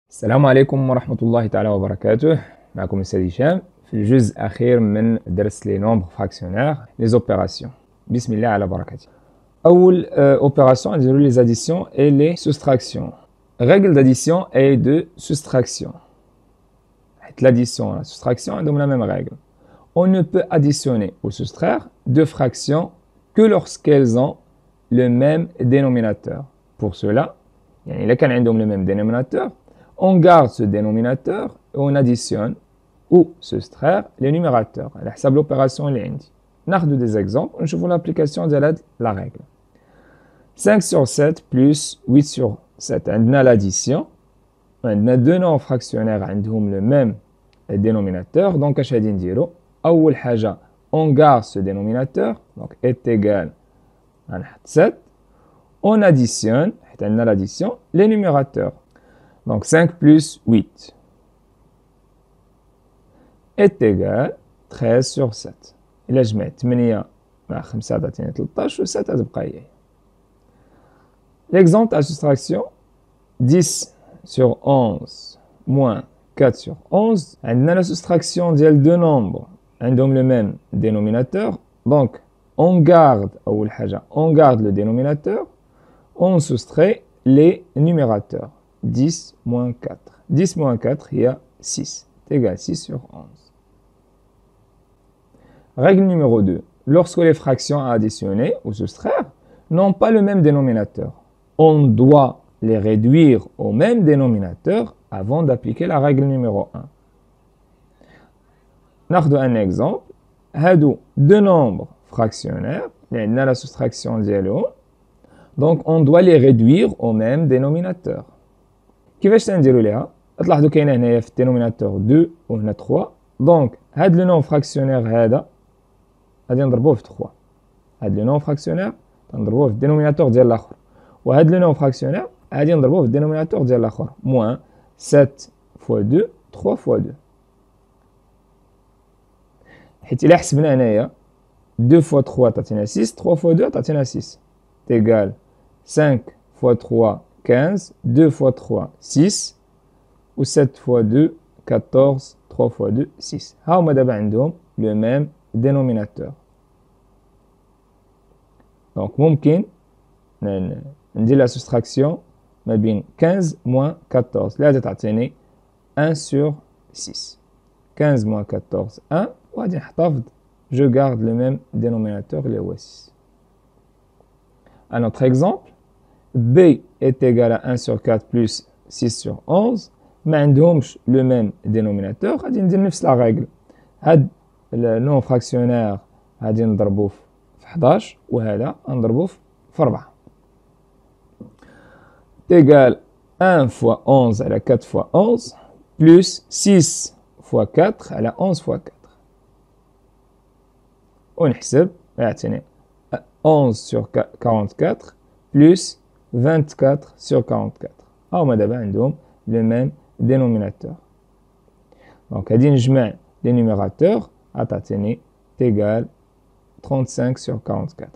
السلام عليكم ورحمة الله تعالى وبركاته. معكم الأستاذ هشام في الجزء الأخير من درس لي نومبر فراكسيونير لي زوبيراسيون. بسم الله على بركة. أول opération نديرو لي additions et les soustractions. Règle d'addition et de soustraction. L'addition et la soustraction ont la même règle. On ne peut additionner ou soustraire deux fractions que lorsqu'elles ont le même dénominateur. Pour cela, إذا كان عندهم le même dénominateur, on garde ce dénominateur et on additionne ou soustraire les numérateurs. على حسب l'opération اللي عندي. ناخذ des exemples ونشوفوا l'application de la règle. 5 sur 7 plus 8 sur 7. عندنا l'addition. عندنا deux nombres fractionnaires عندهم le même dénominateur. Donc اش غادي نديرو؟ أول حاجة on garde ce dénominateur. Donc est égal غنحط 7. On additionne, حيت عندنا l'addition, les numérateurs. Donc 5 plus 8 est égal 13 sur 7. إلا جمعت 8 مع 5 تعطيني 13 و 7 غتبقى هي. L'exemple à soustraction 10 sur 11 moins 4 sur 11. عندنا la soustraction ديال deux nombres عندهم le même dénominateur. Donc on garde أول حاجة on garde le dénominateur. On soustrait les numérateurs. 10 moins 4. 10 moins 4, il y a 6. C'est égal à 6 sur 11. Règle numéro 2. Lorsque les fractions à additionner ou soustraire n'ont pas le même dénominateur, on doit les réduire au même dénominateur avant d'appliquer la règle numéro 1. ناخذ un exemple. هادو deux nombres fractionnaires. لأن la soustraction ديالهم. Donc on doit les réduire au même dénominateur. كيفاش نديرو ليها؟ تلاحظوا كاينه هنايا في الدينوميناتور 2 وهنا 3. دونك هاد لو نون فراكسيونير هذا غادي نضربوه في 3. هاد لو نون فراكسيونير غنضربوه في الدينوميناتور ديال الاخر. وهاد لو نون فراكسيونير غادي نضربوه في الدينوميناتور ديال الاخر. موان 7 فوا 2 3 فوا 2. حيت الا حسبنا هنايا 2 فوا 3 تعطينا 6 3 فوا 2 تعطينا 6. égal 5 fois 3 15, 2 fois 3 6 ou 7 fois 2 14, 3 fois 2 6. هاهما دابا عندهم le même dénominateur. Donc ممكن ندير la soustraction ما بين 15 moins 14 اللي غادي تعطيني 1 sur 6. 15 moins 14 1 وغادي نحتفظ je garde le même dénominateur اللي هو 6. Un autre exemple, B est égal à 1 sur 4 plus 6 sur 11. ما عندهمش le même dénominateur. غادي ندير نفس la règle. هاد non fractionnaire غادي نضربوه في 11 وهذا نضربوه في 4. égal 1 fois 11 على 4 fois 11 plus 6 fois 4 على 11 fois 4. ونحسب يعطيني 11 sur 44 plus 24 sur 44. هاهما دابا عندهم le même dénominateur. Donc غادي نجمع les numérateurs غتعطيني égal 35 sur 44.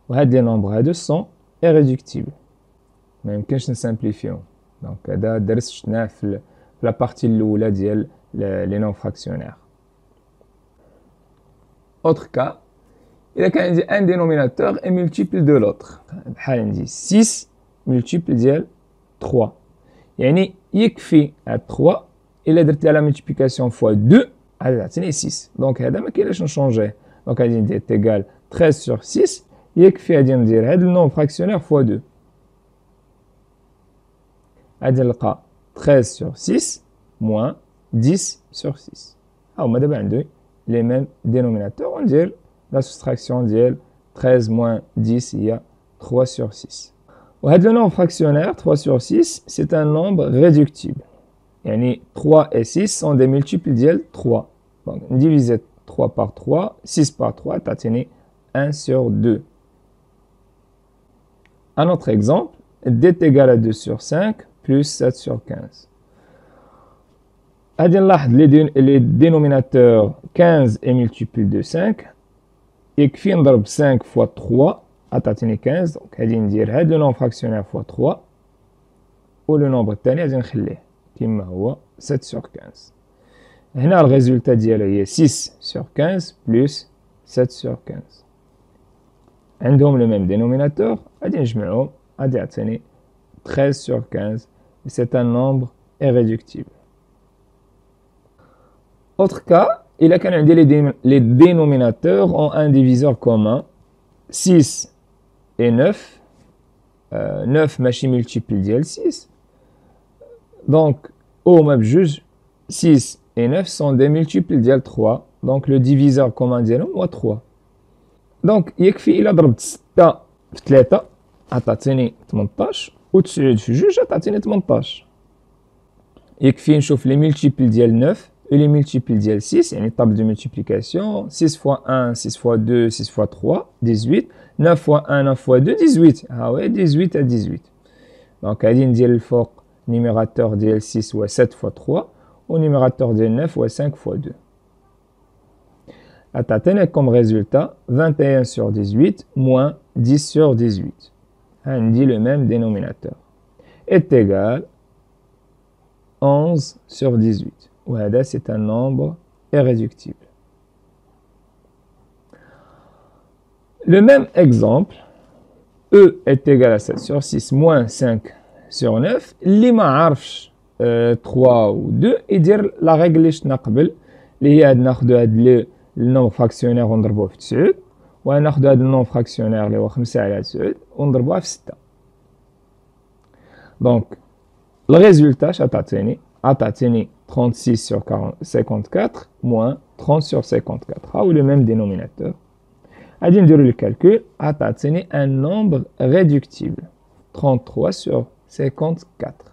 وهاد لي nombres هادو sont irréductibles. ما يمكنش نسامبليفيهم. دونك هذا درس شفناه في لا بارتي الاولى ديال لي نون فراكسيونير. Autre cas, il y a un dénominateur est multiple de l'autre. بحال عندي 6 multiple ديال 3. يعني يكفي هاد 3 إلا درت لها la multiplication fois 2 غادي تعطيني 6. دونك هذا ما كاينلاش نشونجيه. دونك غادي ندير égal 13 sur 6 يكفي غادي ندير هاد النون فراكسيونير fois 2. غادي نلقى 13 sur 6 moins 10 sur 6. هاهما دابا عندي les mêmes dénominateurs. وندير la soustraction ديال 13 moins 10 il y a 3 sur 6. وهذا le nombre fractionnaire 3 sur 6 c'est un nombre réductible. يعني 3 et 6 sont des multiples ديال 3. Donc diviser 3 par 3, 6 par 3 تعطيني 1 sur 2. Un autre exemple, d est égal à 2 sur 5 plus 7 sur 15. غادي نلاحظ les dénominateurs 15 est multiple de 5. يكفي نضرب 5 fois 3 غتعطيني 15. دونك غادي ندير هاد لو نون فراكسيونير fois 3 ولو نومبر الثاني غادي نخليه كيما هو 7 sur 15. هنا الريزولتا ديالها هي 6 sur 15 plus 7 sur 15. عندهم لو ميم dénominateur غادي نجمعهم غادي يعطيني 13 sur 15 et c'est un nombre irréductible. Autre cas, il a qu'à indiquer les dénominateurs ont un diviseur commun 6 et 9. 9 ماشي multiple ديال 6. Donc au même juge 6 et 9 sont des multiples ديال 3. Donc le diviseur commun ديالهم هو 3. Donc يكفي إلا ضربت 6 في 3 عطاتني 18 و 9 في 2 عطاتني 18. يكفي نشوف les multiples ديال 9 et les multiples ديال 6 يعني table de multiplication 6 fois 1 6 fois 2 6 fois 3 18 9 fois 1 9 fois 2 18 ها ouais 18 à 18. Donc غادي ندير الفوق numérateur ديال 6 هو 7 fois 3 و numérateur ديال 9 هو 5 fois 2. عطاتنا comme résultat 21 sur 18 moins 10 sur 18. عندي le même dénominateur est égal 11 sur 18. وهذا c'est un nombre irréductible. Le même exemple, E est égal à 7 sur 6 moins 5 sur 9. اللي ما عرفش 3 و 2 يدير لا ريغل اللي شفنا قبل اللي هي ناخذ هاد النومبر فراكسيونير ونضربوه في 9 وناخذ هاد النومبر فراكسيونير اللي هو 5 على 9 ونضربوها في 6. دونك الريزولتا شتعطيني عطاتني 36 sur 54 moins 30 sur 54. ها هو le même dénominateur. غادي نديرو le calcul عطاتني un nombre réductible 33 sur 54.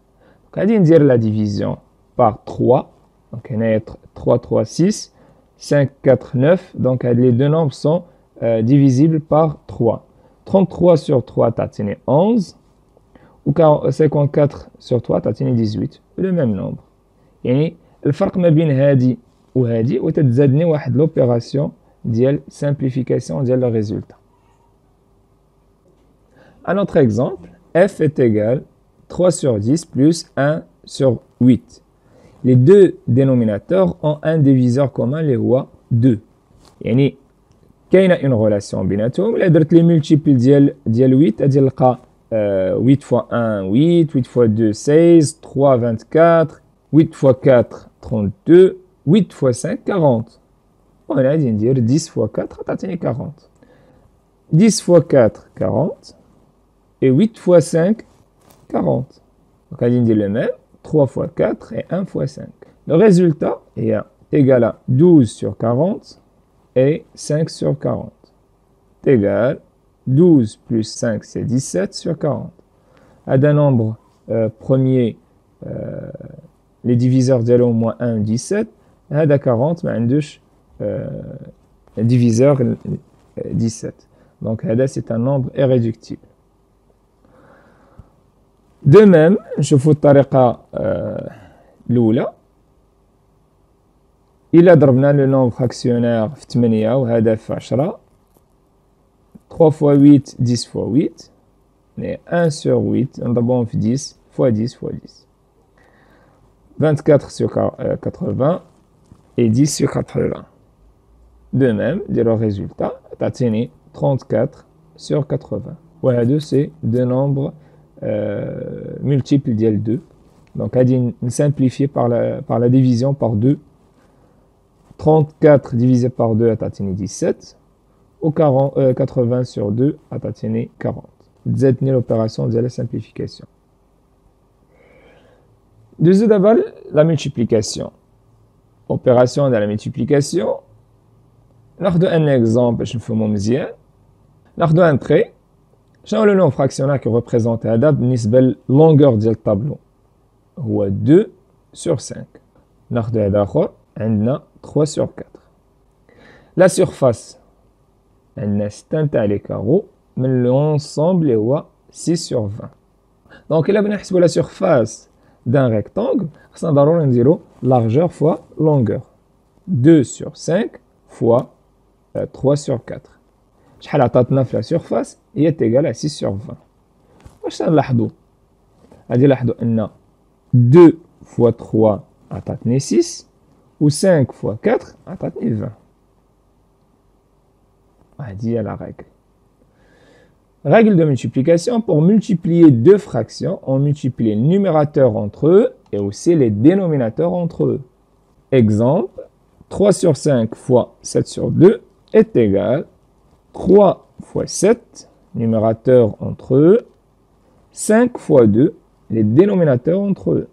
غادي ندير la division par 3. Donc هنايا 3 3 6 5 4 9. Donc les deux nombres sont divisibles par 3. 33 sur 3 تعطيني 11 و 54 sur 3 تعطيني 18. le même nombre. يعني الفرق ما بين هادي وهادي وتتزادني واحد لوبيراسيون ديال simplification ديال le résultat. Un autre exemple, f est égal 3 sur 10 plus 1 sur 8. Les deux dénominateurs ont un diviseur commun اللي هو 2. يعني كاينه une relation بيناتهم. إلا درت لي multiples ديال 8 غادي نلقى 8 fois 1 8 8 fois 2 16 3 24 8 fois 4 32 8 fois 5 40. وهنا غادي ندير 10 fois 4 تعطيني 40. 10 fois 4 40 et 8 fois 5 40. Donc غادي ندير le même 3 fois 4 et 1 fois 5. Le résultat est égal à 12 sur 40 et 5 sur 40. C'est égal 12 plus 5 c'est 17 sur 40. هذا nombre premier les diviseurs ديالهم moins 1 17. هذا 40 ما عندوش diviseur 17. Donc هذا c'est un nombre irréductible. De même نشوفوا الطريقة الأولى. إلا ضربنا لو نومبر فراكسيونير في 8 وهذا في 10 3 fois 8 10 fois 8 يعني 1 sur 8 نضربهم في 10 fois 10 fois 10 24 sur 80 et 10 sur 80. De même نديرو résultat تعطيني 34 sur 80. وهادو c'est deux nombres multiples ديال 2. Donc غادي نsimplifier par la division par 2. 34 divisé par 2 تعطيني 17 و 80 sur 2 تعطيني 40. تزادني l'opération ديال la simplification. Deuxième d'abord la multiplication. Opération de la multiplication. ناخذ un exemple باش نفهمو مزيان. ناخذ un trait. شنو le nombre fractionnaire qui représente هذا بالنسبة للونغور ديال الطابلو هو 2 sur 5. ناخذ هذا آخر عندنا 3 sur 4. La surface عندنا 6 تاع لي كارو من l'ensemble اللي هو 6 sur 20. Donc إلا بغينا نحسبو la surface d'un rectangle خصنا ضروري نديرو largeur fois longueur. 2 sur 5 fois 3 sur 4. شحال عطاتنا في la surface هي égal à 6 sur 20. واش تنلاحظوا غادي نلاحظوا أن 2 fois 3 عطاتني 6 و 5 fois 4 عطاتني 20. هذه هي la règle. Règle de multiplication: pour multiplier deux fractions, on multiplie les numérateurs entre eux et aussi les dénominateurs entre eux. Exemple, 3 sur 5 fois 7 sur 2 est égal 3 fois 7, numérateurs entre eux, 5 fois 2, les dénominateurs entre eux.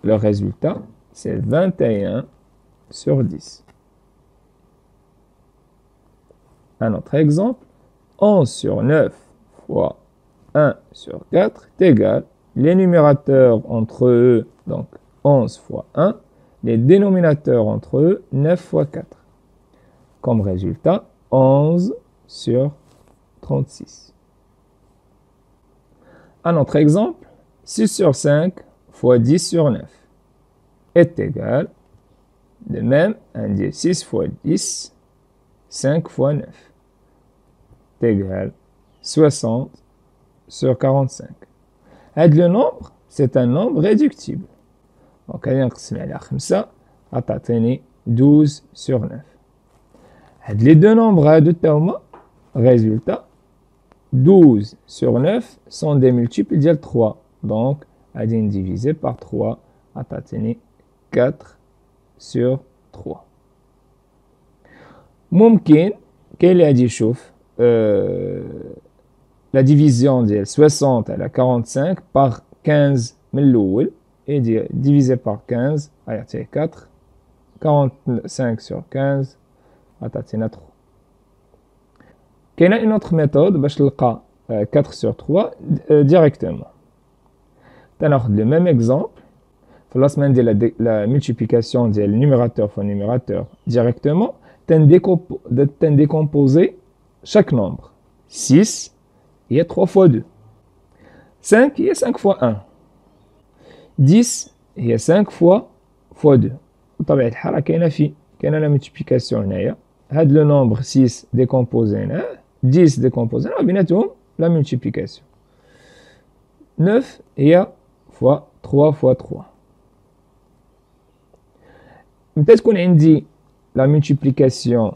Le résultat, c'est 21 sur 10. Un autre exemple, 11 sur 9 fois 1 sur 4 est égal, les numérateurs entre eux, donc 11 fois 1, les dénominateurs entre eux, 9 fois 4. Comme résultat, 11 sur 36. Un autre exemple, 6 sur 5 fois 10 sur 9 est égal, de même, on dit 6 fois 10, 5 fois 9 est égal 60 sur 45. Le nombre, c'est un nombre réductible. Donc, on va 5, on 12 sur 9. Les deux nombres de Tauma, résultat, 12 sur 9 sont des multiples de 3. Donc, on va diviser par 3, on va 4 sur 3. ممكن كاين اللي غادي يشوف la division ديال 60 على 45 par 15 من الاول et divisé par 15 غيعطيه 4. 45 sur 15 غتعطينا 3. كاينه une autre méthode باش نلقى 4 sur 3 directement. تناخذ le même exemple. La semaine de la multiplication du numérateur fois numérateur directement, décomposer chaque nombre. 6, il y a 3 fois 2. 5, il y a 5 fois 1. 10, il y a 5 fois 2. بطبيعة الحال كاينه la multiplication هنايا. هاد le nombre 6 décomposé هنا 10 décomposé هنا بيناتهم la multiplication. 9 هي fois 3 fois 3. متى تكون عندي la multiplication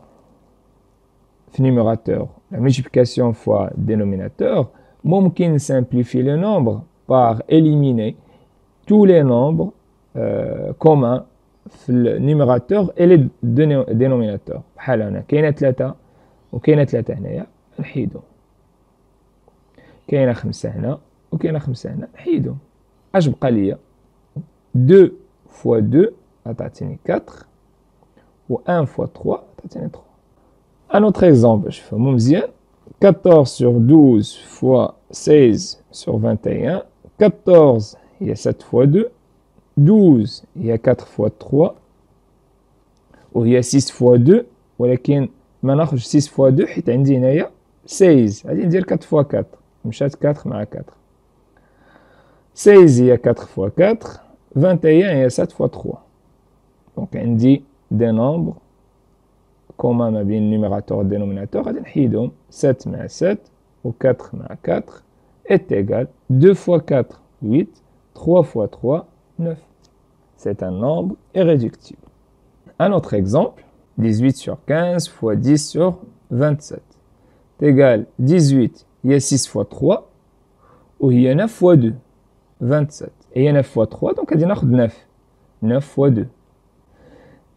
في numérateur, la multiplication fois dénominateur, ممكن simplifier le nombre par éliminer tous les nombres communs في النيميراتور et les dénominateurs. بحال هنا كاينه 3 وكاينه 3 هنايا نحيدهم. كاينه 5 هنا وكاينه 5 هنا نحيدهم. اش بقى ليا 2 fois 2 تعطيني 4 و 1 fois 3 تعطيني 3. Un autre exemple, je fais mon mzien. 14 sur 12 fois 16 sur 21. 14, il y a 7 fois 2. 12, il y a 4 fois 3. Ou il y a 6 fois 2. ولكن ما ناخذ 6 fois 2 حيت عندي هنايا 16. غادي ندير 4 fois 4. مشات 4 مع 4. 16 il y a 4 fois 4. 21 il y a 7 fois 3. Donc عندي des nombres communs ما بين numérateur et dénominateur. غادي نحيدهم 7 مع 7 و 4 مع 4 est égal 2 fois 4 8 3 fois 3 9. C'est un nombre irréductible. Un autre exemple, 18 sur 15 fois 10 sur 27 est égal 18 il y a 6 fois 3 ou il y a 9 fois 2 27 et il y a 9 fois 3 donc غادي ناخذ 9 9 fois 2.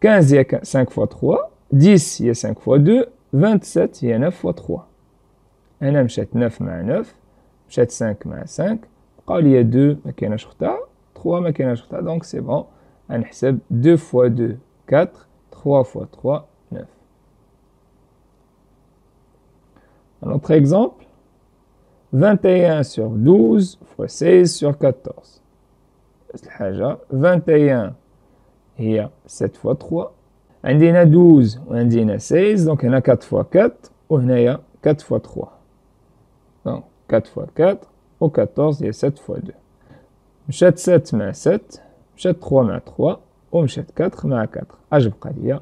15 il y a 5 fois 3, 10 il y a 5 fois 2, 27 il y a 9 fois 3. هنا مشات 9 مع 9 مشات 5 مع 5 بقاو لي 2 ما كايناش اختها 3 ما كايناش اختها donc c'est bon. غنحسب 2 fois 2 4 3 fois 3 9. Un autre exemple, 21 sur 12 fois 16 sur 14. نفس الحاجة 21 هي 7 fois 3. عندنا 12 وعندنا 16 donc هنا 4 fois 4 وهنايا 4 fois 3. Donc 4 fois 4 و 14 هي 7 fois 2. مشات 7 مع 7 مشات 3 مع 3 ومشات 4 مع 4. اش بقى ليا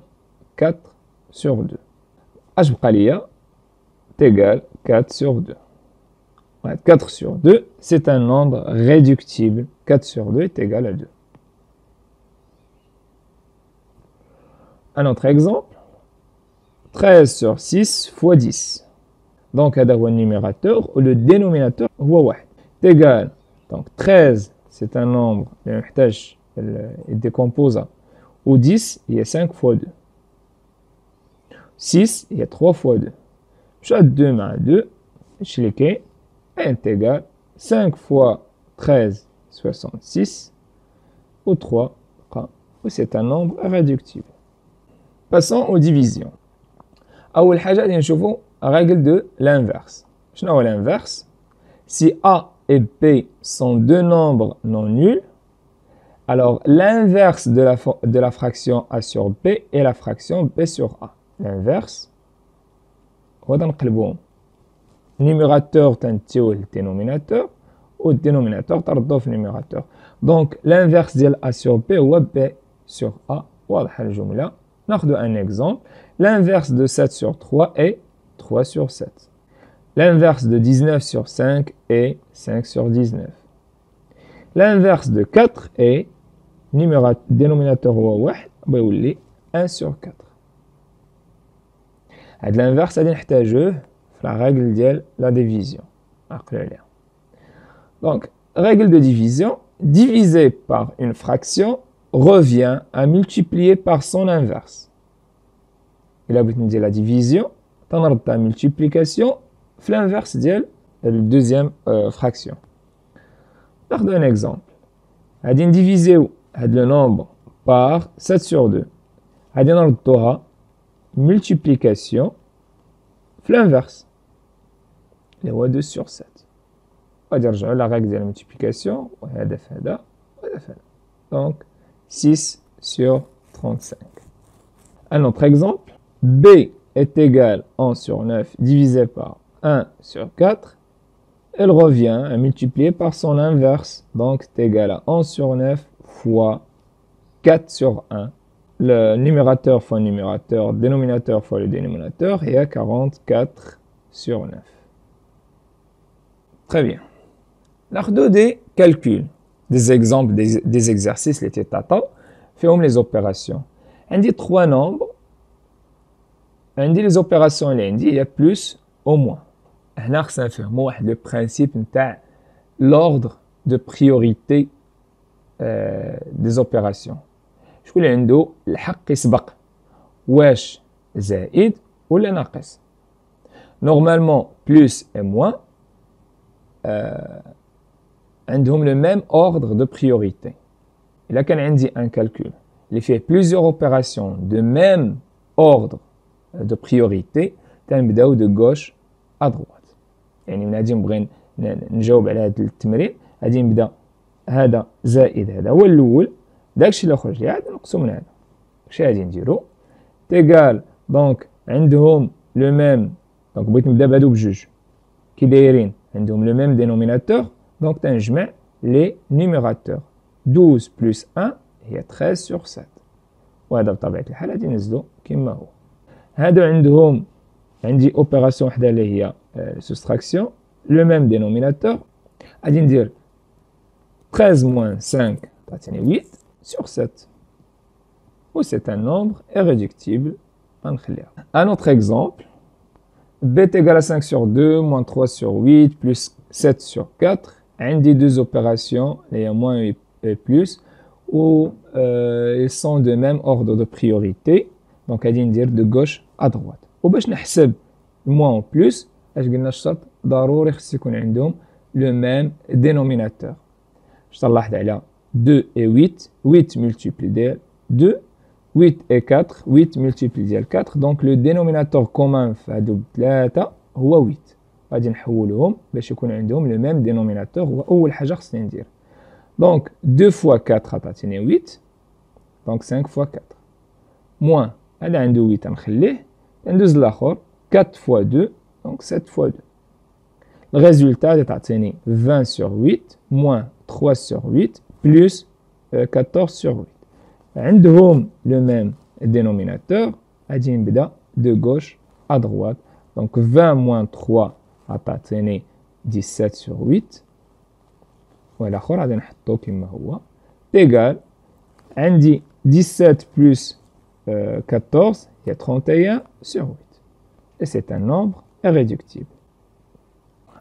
4 sur 2. اش بقى ليا تيغال 4 sur 2. 4 sur 2, c'est un nombre réductible. 4 sur 2 est égal à 2. Un autre exemple, 13 sur 6 fois 10. Donc, هذا هو النيميراتور ou le dénominateur هو 1. C'est égal. Donc, 13, c'est un nombre اللي محتاج décomposé. Ou 10, il y a 5 fois 2. 6, il y a 3 fois 2. Chaque 2 مع 2, شليكي, est égal 5 fois 13, 66, ou 3, ou c'est un nombre réductible. Passons aux divisions. أول حاجة غادي نشوفوا règle de l'inverse. شنو هو l'inverse? Si A et B sont deux nombres non nuls, alors l'inverse de la fraction A sur B est la fraction B sur A. L'inverse, on va نقلبوهم. Numérateur تنتيو dénominateur ou dénominateur تردو في numérateur. Donc l'inverse ديال A sur B هو B sur A. واضحة الجملة. ناخذ un exemple. L'inverse de 7 sur 3 est 3 sur 7. L'inverse de 19 sur 5 est 5 sur 19. L'inverse de 4 est dénominateur هو 1 بيولي 1 sur 4. هاد l'inverse غادي نحتاجوه في la règle ديال la division. عقلوا عليها. Donc, règle de division, diviser par une fraction revient à multiplier par son inverse. إلا بغيت ندير la division, تنرد la multiplication في l'inverse ديال deuxième fraction. ناخذ un exemple. غادي نديفيزيو هاد le nombre par 7 sur 2. غادي نردوها multiplication في l'inverse اللي هو 2 sur 7. غادي نرجعو la règle ديال la multiplication وهذا في هذا وهذا في هذا. Donc 6 sur 35. Un autre exemple. B est égal à 1 sur 9 divisé par 1 sur 4. Elle revient à multiplier par son inverse. Donc, c'est égal à 1 sur 9 fois 4 sur 1. Le numérateur fois le numérateur, dénominateur fois le dénominateur, est à 44 sur 9. Très bien. Nous des calculs, des exemples, des exercices, les tétatas, faisons les opérations. On dit 3 nombres. On dit les opérations, il y a plus ou moins. هنا خصنا نفهموا واحد لو برينسيپ نتاع l'ordre de priorité des opérations. شكون اللي عنده الحق يسبق واش زائد ولا ناقص. Normalement plus et moins عندهم le même ordre de priorité. إلا كان عندي un calcul اللي فيه plusieurs opérations de même ordre de priorité, تنبداو de gauche à droite. يعني من غادي نبغي نجاوب على هذا التمرين غادي نبدا هذا زائد هذا هو الاول داكشي اللي خرج لي عاد نقصو من هذا اش غادي نديرو تيغال دونك عندهم لو ميم دونك بغيت نبدا بهادو بجوج كي دايرين عندهم لو ميم دينوميناتور دونك تنجمع لي نيميراتور 12 بلس 1 هي 13 سور 7 وهذا بطبيعة الحال غادي نزلو كما هو. هادو عندهم عندي اوبيراسيون وحده اللي هي soustraction, le même dénominateur, à dire 13 moins 5, 8 sur 7. Ou c'est un nombre irréductible. Un autre exemple, b est égal à 5 sur 2, moins 3 sur 8, plus 7 sur 4. Un des deux opérations, les moins et plus, où ils sont de même ordre de priorité. Donc, à dire de gauche à droite. Ou باش نحسب moins ou plus, اش قلنا الشرط ضروري خص يكون عندهم لو ميم دينوميناتور. الشرط لاحظ على 2 et 8 8 multiple ديال 2 8 et 4 8 multiple ديال 4 دونك لو دينوميناتور كومان في هادو بثلاثه هو 8 غادي نحولوهم باش يكون عندهم لو ميم دينوميناتور هو اول حاجه خصني ندير دونك 2 fois 4 عطاتني 8 دونك 5 fois 4 موان هذا عنده 8 نخليه ندوز الاخر 4 fois 2 donc 7 fois 2. Le résultat est atteint 20 sur 8 moins 3 sur 8 plus 14 sur 8. عندهم le même dénominateur, غادي نبدا de gauche à droite. Donc 20 moins 3 atteint 17 sur 8 والآخر غادي نحطو كما هو égal عندي 17 plus 14 il y a 31 sur 8 et c'est un nombre irréductible.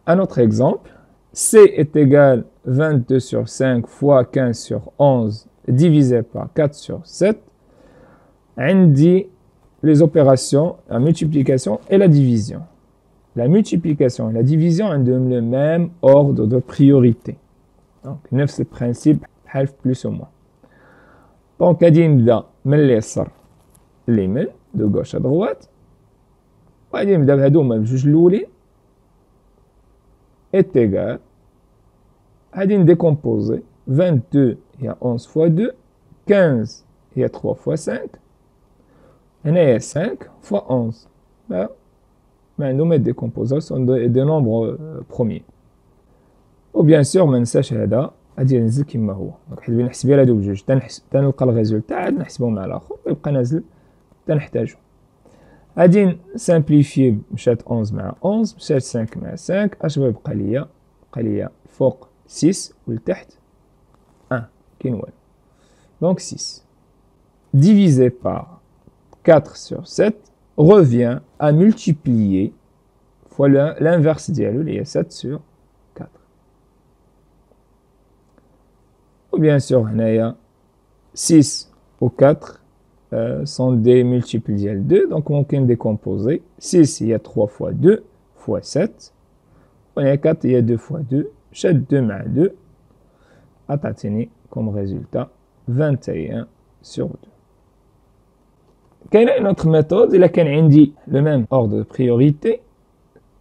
Un autre exemple, C est égal 22 sur 5 fois 15 sur 11 divisé par 4 sur 7. عندي les opérations, la multiplication et la division. La multiplication et la division ont le même ordre de priorité. Donc, نفس البرانسيب بحال plus ou moins. Donc, غادي نبدا من اليسار لليمين de gauche à droite. وغادي نبدا بهادوما بجوج الاولين est égal. غادي نديكومبوزي 22 il y a 11 fois 2, 15 il y a 3 fois 5. هنايا 5 fois 11. Là, عندهم des décomposations des nombres premiers. و bien sûr ما ننساش هذا غادي ينزل كما هو. دونك حيت نحسب غير هادو بجوج تنلقى الريزولتا عاد نحسبهم مع الاخر ويبقى نازل تنحتاجو. غادي نسامبليفي مشات 11 مع 11 مشات 5 مع 5 اش يبقى ليا؟ بقى ليا فوق 6 ولتحت 1 كاين والو. دونك 6 divisé par 4 sur 7 revient à multiplier fois l'inverse ديالو اللي هي 7 sur 4. Ou bien sûr هنايا 6 ou 4 sont des multiples ديال 2 donc ممكن décomposer 6 il y a 3 fois 2 fois 7 وهنا 4 il y a 2 fois 2 شاد 2 مع 2 عطاتني comme résultat 21 sur 2. كاينه une autre méthode الا كان عندي le même ordre de priorité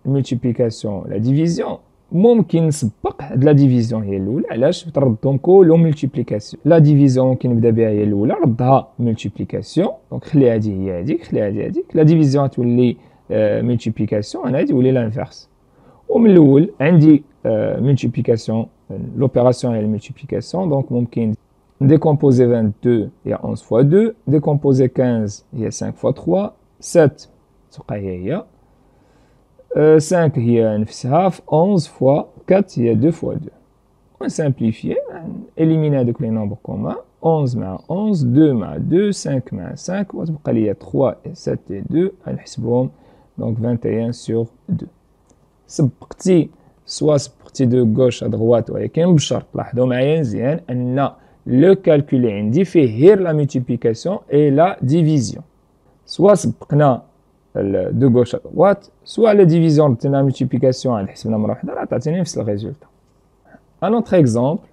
multiplication la division ممكن نسبق هاد لا ديفيزيون هي الاولى علاش تردهم كلهم ملتيبليكاسيون. لا ديفيزيون ممكن نبدا بها هي الاولى ردها ملتيبليكاسيون دونك خلي هادي هي هاديك خلي هادي هاديك. لا ديفيزيون تولي ملتيبليكاسيون انا غادي يولي لانفيرس. ومن الاول عندي ملتيبليكاسيون لوبيراسيون هي الملتيبليكاسيون دونك ممكن décomposer 22 il y a 11 fois 2 décomposer 15 il y a 5 fois 3 7 تبقى هي 5 هي نفسها في 11 fois 4 هي 2 fois 2 ونسامبليفي éliminer هذوك لي نومبر كومان 11 مع 11 2 مع 2 5 مع 5 وتبقى ليا 3 et 7 et 2 غنحسبهم دونك 21 sur 2. سبقتي سوا سبقتي دو غوش ا دغوات ولكن بشرط لاحظوا معايا مزيان ان لو كالكول اللي عندي فيه غير لا ملتيبليكاسيون اي لا ديفيزيون. سوا سبقنا دو غوش ا دغوات سوا لا ديفيزيون ردينا لا ملتيبليكاسيون حسبنا مره واحده راه تعطيني نفس الريزولتا. Un autre exemple,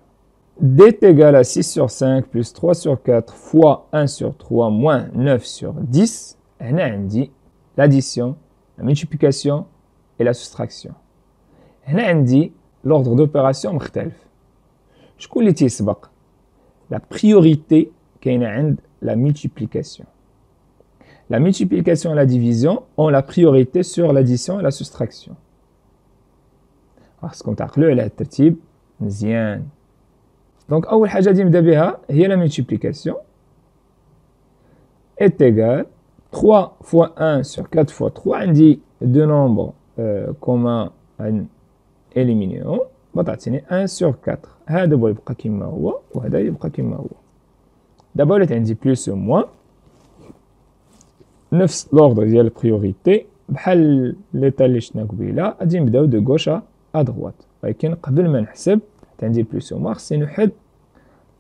d est égal à 6 sur 5 plus 3 sur 4 fois 1 sur 3 moins 9 sur 10. هنا عندي l'addition, la multiplication et la soustraction. هنا عندي l'ordre d'opération مختلف. شكون اللي تيسبق؟ La priorité كاينه عند la multiplication. La multiplication et la division ont la priorité sur l'addition et la soustraction. خاصكم تعقلوا على الترتيب مزيان. دونك اول حاجه غادي نبدا بها هي la multiplication est égal 3 fois 1 sur 4 fois 3 عندي deux nombres communs éliminés بتعطيني 1 sur 4. هذا يبقى كما هو وهذا يبقى كما هو. دابا ولات عندي بلس و موان نفس لوردر ديال البريوريتي بحال ليطا اللي شفنا قبيله. غادي نبداو دو غوش ا دغوات ولكن قبل ما نحسب عندي بلس و موان خصني نحد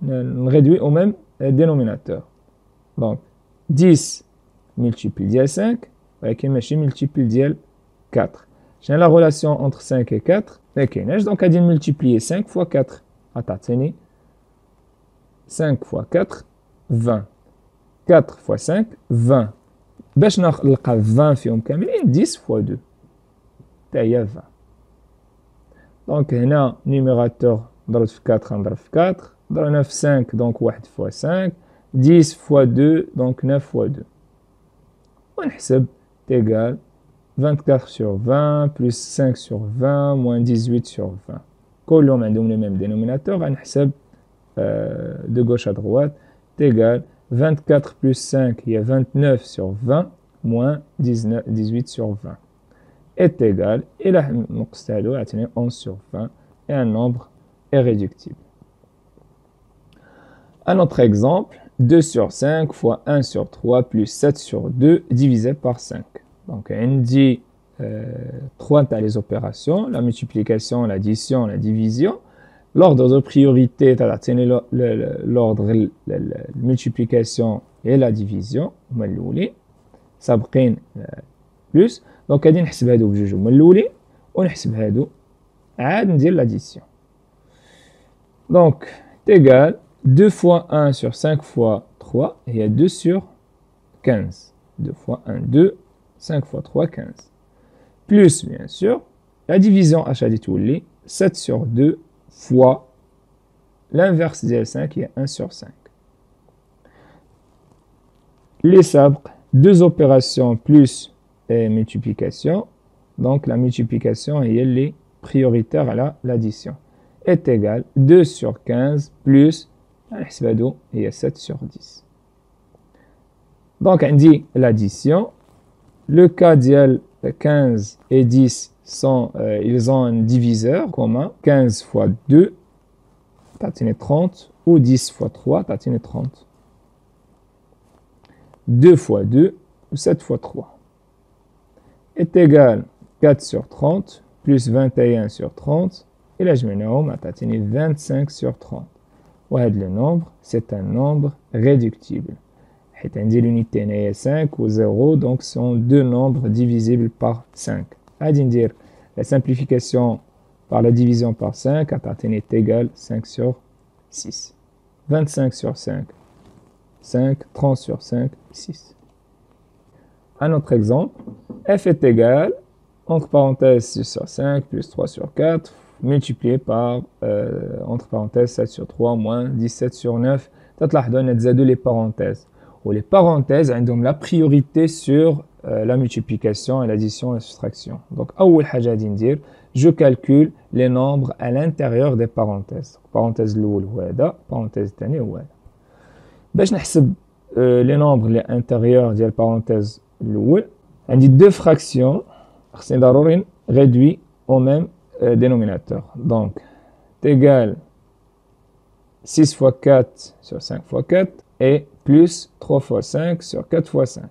نغيدوي او ميم دينوميناتور. دونك 10 ملتيبل ديال 5 ولكن ماشي ملتيبل ديال 4. شنو لا ريلاسيون انتر 5 و 4 ما كايناش. دونك غادي نملتيبليي 5 فوا 4 غتعطيني 5 فوا 4 20 4 فوا 5 20 باش نلقى 20 فيهم كاملين 10 فوا 2 حتى هي 20. دونك هنا نيميراتور ضربت في 4 غنضرب في 4 ضربنا في 5 دونك 1 فوا 5 10 فوا 2 دونك 9 فوا 2 ونحسب تيغال 24 sur 20 plus 5 sur 20 moins 18 sur 20 كلهم عندهم le même dénominateur. غنحسب de gauche à droite تيغال 24 plus 5 هي 29 sur 20 moins 18 sur 20. est égal, et là, نقص هادو يعطيني 11 sur 20, et un nombre irréductible. Un autre exemple, 2 sur 5 fois 1 sur 3 plus 7 sur 2 divisé par 5. Donc, on dit 3 dans les opérations, la multiplication, l'addition, la division. L'ordre de priorité, l'ordre de la multiplication et la division, سابقين plus. Donc, غادي نحسب هادو بجوج هما الاولين ونحسب هادو عاد ندير l'addition. Donc, égal 2 fois 1 sur 5 fois 3, il y a 2 sur 15. 2 fois 1, 2, 5 fois 3, 15. Plus, bien sûr, la division HADTOULI, 7 sur 2 fois l'inverse de 5, il y a 1 sur 5. Les sabres, deux opérations plus et multiplication. Donc, la multiplication est prioritaire à l'addition. Est égal 2 sur 15 plus, il y a 7 sur 10. Donc, on dit l'addition. Le cas de 15 et 10 ils ont un diviseur commun. 15 fois 2, t'as 30, ou 10 fois 3, t'as 30. 2 fois 2, ou 7 fois 3. Est égal 4 sur 30, plus 21 sur 30, et là je mets 25 sur 30. Et le nombre, c'est un nombre réductible. L'unité est 5 ou 0, donc ce sont deux nombres divisibles par 5. C'est-à-dire la simplification par la division par 5 est égale 5 sur 6. 25 sur 5, 5, 30 sur 5, 6. Un autre exemple, f est égal, entre parenthèses 6 sur 5 plus 3 sur 4, multiplié par, entre parenthèses 7 sur 3 moins 17 sur 9. تلاحظوا أن تزادوا les parenthèses. Ou les parenthèses ont la priorité sur la multiplication et l'addition et la soustraction. Donc, أول حاجة غادي ندير, je calcule les nombres à l'intérieur des parenthèses. Parenthèse الأول هو هذا, parenthèse الثاني هو هذا. باش نحسب les nombres les intérieurs ديال parenthèse الأول, عندي deux fractions, خصني ضروري réduit au même dénominateur. Donc, c'est égal 6 fois 4 sur 5 fois 4 et plus 3 fois 5 sur 4 fois 5.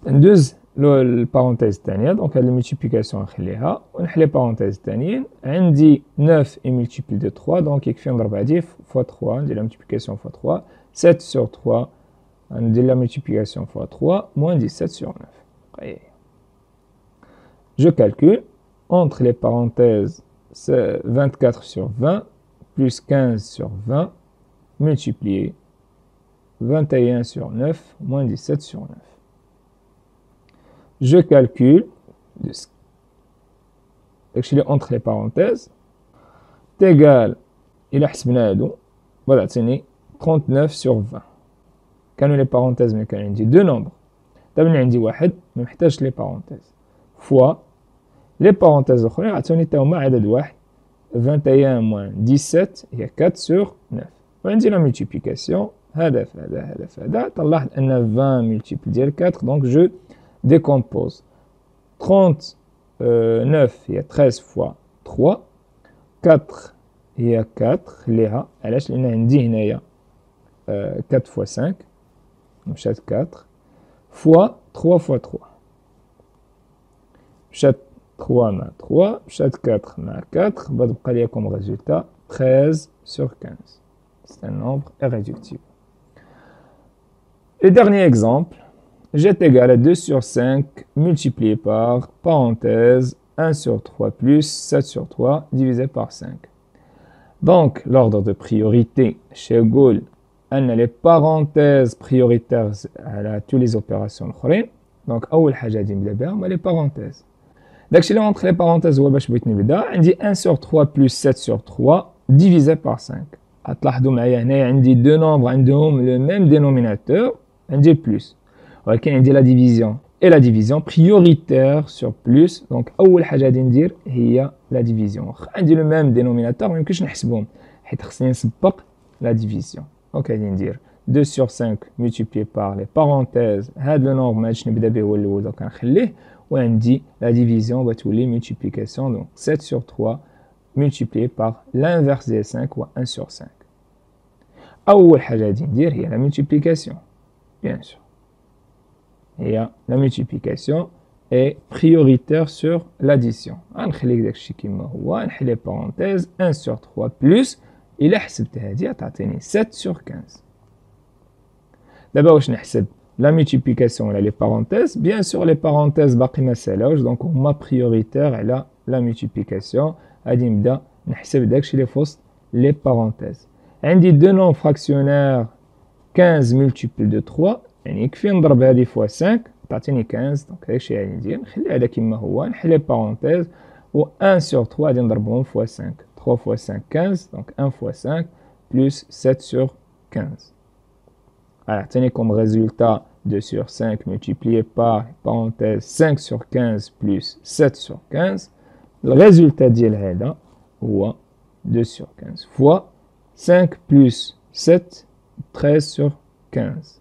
ندوز البارونتيز الثانية, donc هاد الملتيبليكاسيون نخليها ونحل لي بارونتيز الثانيين. عندي 9 et multiple de 3, donc يكفي نضرب هادي fois 3, ندير la multiplication fois 3, 7 sur 3, ندير la multiplication fois 3, moins 17 sur 9. Je calcule, entre les parenthèses, c'est 24 sur 20, plus 15 sur 20, multiplié 21 sur 9, moins 17 sur 9. Je calcule, entre les parenthèses, c'est égal, il a voilà, c'est 39 sur 20. Quand les parenthèses, mais quand on dit deux nombres, d'abord on dit واحد, mais on les parenthèses, fois les parenthèses autres, on a 21 moins 17, il y a 4 sur 9. On dit la multiplication, هذا 20 multiplié 4, donc je décompose. 39, il y a 13 fois 3, 4, il y a 4, ليها, علاش لأن عندي هنايا 4 fois 5, مشات 4, fois 3 fois 3. مشات 3 مع 3, مشات 4 مع 4, بتبقى ليا comme résultat 13 sur 15. C'est un nombre irréductible. Le dernier exemple, j est égal à 2 sur 5 multiplié par, parenthèse, 1 sur 3 plus 7 sur 3 divisé par 5. Donc, l'ordre de priorité chez Gaulle, on a les parenthèses prioritaires à toutes les opérations. Donc, أول حاجة غادي نبدا بها هما les parenthèses. داكشي اللي entre les parenthèses هو باش بغيت نبدا, عندي 1 sur 3 plus 7 sur 3 divisé par 5. تلاحظوا معايا هنايا عندي deux nombres عندهم le même dénominateur, عندي plus. ولكن عندي la division. Et la division prioritaire sur plus. Donc أول حاجة غادي ندير هي la division. عندي le même dénominateur ما يمكنش نحسبهم حيت خصني نسبق la division. Donc غادي ندير 2 sur 5 multiplié par les parenthèses. هاد le nombre ما غاديش نبدا به هو الأول, donc غنخليه. وعندي la division بتولي multiplication, donc 7 sur 3 multiplié par l'inverse ديال 5 هو 1 sur 5. أول حاجة غادي ندير هي la multiplication, bien sûr. هي la multiplication est prioritaire sur l'addition. غنخلي داكشي كيما هو, نحل لي parenthèses 1 sur 3 plus إلا حسبت هادي غتعطيني 7 sur 15. دابا واش نحسب la multiplication ولا les parenthèses؟ bien sûr les parenthèses باقي ما سالاوش, donc هما prioritaire على la multiplication. غادي نبدا نحسب داكشي اللي في وسط les parenthèses. عندي deux nombres fractionnaires 15 multiple de 3, يعني يكفي نضرب هادي fois 5 تعطيني 15, donc هادشي غادي ندير نخلي هذا كيما هو, نحل les parenthèses و 1 sur 3 غادي نضربهم fois 5, 3 fois 5 15, donc 1 fois 5 plus 7 sur 15. Alors, tenez comme résultat 2 sur 5 multiplié par, parenthèse, 5 sur 15 plus 7 sur 15. Le résultat ديال هذا هو 2 sur 15 fois 5 plus 7, 13 sur 15.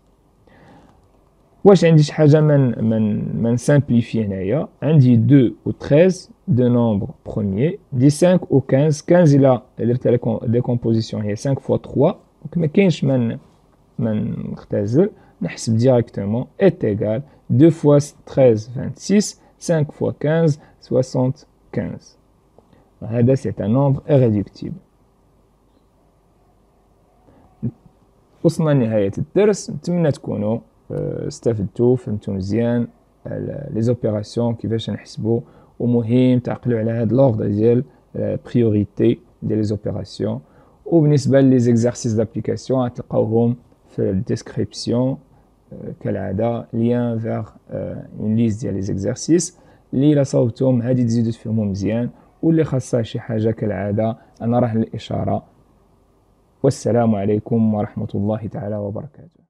واش عندي شي حاجة من simplifier هنايا. عندي 2 و 13 deux nombres premiers. دي 5 و 15. 15 إلا درت la décomposition هي 5 fois 3. donc ما كاينش من نختزل, نحسب directement est égal 2 fois 13 26, 5 fois 15 75. هذا c'est un nombre irréductible. وصلنا لنهاية الدرس, نتمنى تكونوا استفدتوا, فهمتوا مزيان les opérations كيفاش نحسبوا, ومهم تعقلوا على هذا l'ordre ديال priorité ديال les opérations. وبالنسبة للزيكزارسيس d'application غتلقاوهم في الديسكريبسيون كالعادة lien vers une liste ديال les exercices اللي إلا صوبتهم هادي تزيدوا تفهموا مزيان, واللي خاصها شي حاجة كالعادة أنا راه للإشارة. والسلام عليكم ورحمة الله تعالى وبركاته.